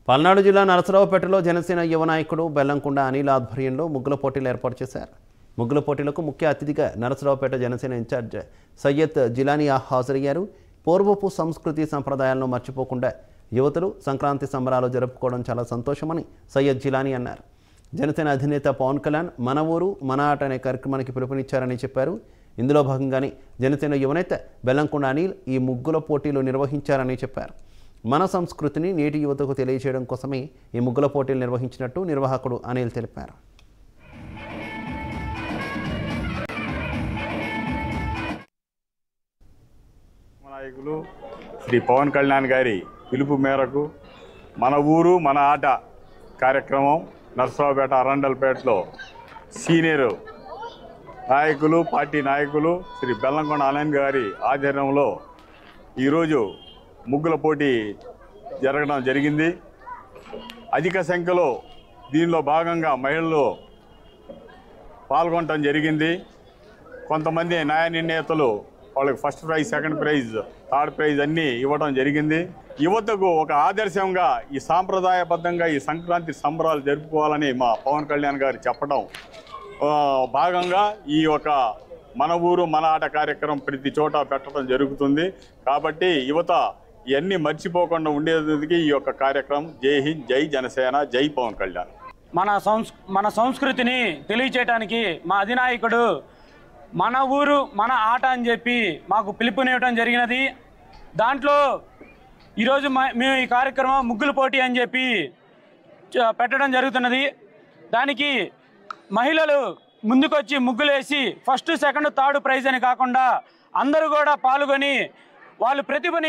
పల్నాడు జిల్లా నరసరావుపేటలో జనసేన యువ నాయకుడు బెల్లంకొండ అనిల్ ఆధ్వర్యంలో ముగ్గుల పోటీలు ఏర్పాటు చేశారు. ముగ్గుల పోటీలకు ముఖ్య అతిథిగా నరసరావుపేట జనసేన ఇన్ఛార్జ్ సయ్యద్ జిలానియా హాజరయ్యారు. పూర్వపు సంస్కృతి సంప్రదాయాలను మర్చిపోకుండా యువతులు సంక్రాంతి సంబరాలు జరుపుకోవడం చాలా సంతోషమని సయ్యద్ జిలానీ అన్నారు. జనసేన అధినేత పవన్ కళ్యాణ్ మన ఊరు మన ఆట అనే కార్యక్రమానికి పిలుపునిచ్చారని చెప్పారు. ఇందులో భాగంగానే జనసేన యువనేత బెల్లంకొండ అనిల్ ఈ ముగ్గుల పోటీలు నిర్వహించారని చెప్పారు. మన సంస్కృతిని నేటి యువతకు తెలియజేయడం కోసమే ఈ ముగ్గుల పోటీలు నిర్వహించినట్టు నిర్వాహకుడు అనిల్ తెలిపారు. నాయకులు శ్రీ పవన్ కళ్యాణ్ గారి పిలుపు మేరకు మన ఊరు మన ఆట కార్యక్రమం నరసరావుపేట అరండల్పేటలో సీనియర్ నాయకులు పార్టీ నాయకులు శ్రీ బెల్లంకొండ అనిల్ గారి ఆధ్వర్యంలో ఈరోజు ముగ్గుల పోటీ జరగడం జరిగింది. అధిక సంఖ్యలో దీనిలో భాగంగా మహిళలు పాల్గొనడం జరిగింది. కొంతమంది న్యాయ నిర్ణేతలు వాళ్ళకి first prize, second prize, third prize అన్నీ ఇవ్వడం జరిగింది. యువతకు ఒక ఆదర్శంగా ఈ సాంప్రదాయబద్ధంగా ఈ సంక్రాంతి సంబరాలు జరుపుకోవాలని మా పవన్ కళ్యాణ్ గారు చెప్పడం భాగంగా ఈ యొక్క మన ఊరు మన ఆట కార్యక్రమం ప్రతి చోట పెట్టడం జరుగుతుంది. కాబట్టి యువత ఇవన్నీ మర్చిపోకుండా ఉండేందుకు ఈ యొక్క కార్యక్రమం జై హింద్, జై జనసేన, జై పవన్ కళ్యాణ్. మన సంస్కృతిని తెలియచేయడానికి మా అధినాయకుడు మన ఊరు మన ఆట అని చెప్పి మాకు పిలుపునివ్వడం జరిగినది. దాంట్లో ఈరోజు మేము ఈ కార్యక్రమం ముగ్గుల పోటీ అని చెప్పి పెట్టడం జరుగుతున్నది. దానికి మహిళలు ముందుకొచ్చి ముగ్గులేసి ఫస్ట్, సెకండ్, థర్డ్ ప్రైజ్ అని కాకుండా అందరూ కూడా పాల్గొని వాళ్ళు ప్రతిభని